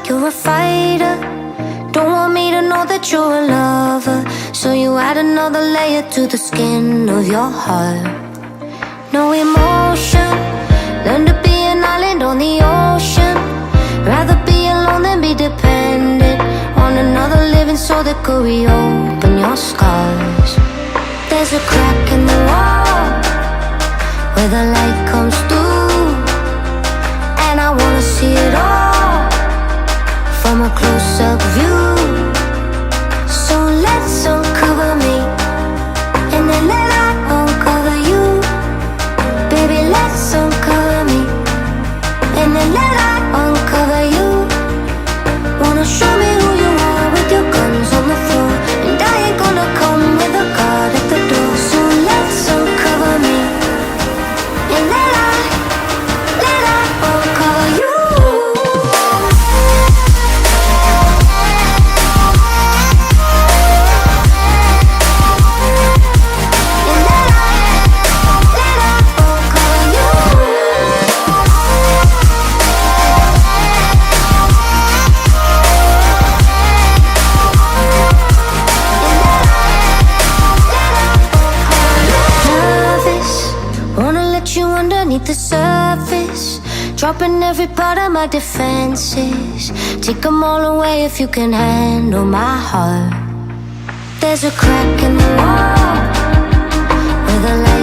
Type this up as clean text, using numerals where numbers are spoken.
you're a fighter. Don't want me to know that you're a lover, so you add another layer to the skin of your heart. No emotion, learn to be an island on the ocean. Rather be alone than be dependent on another living soul that could reopen your scars. There's a crack in the wall where the light comes through, and I wanna see it all from a close-up view. So let's uncover me, and then let I uncover you. Baby, let's uncover me, and then let I uncover you. Wanna show me who you are with your guns on the floor, and I ain't gonna come with a guard at the door. So let's uncover me, and let I uncover you. The surface, dropping every part of my defenses. Take them all away if you can handle my heart. There's a crack in the wall where the light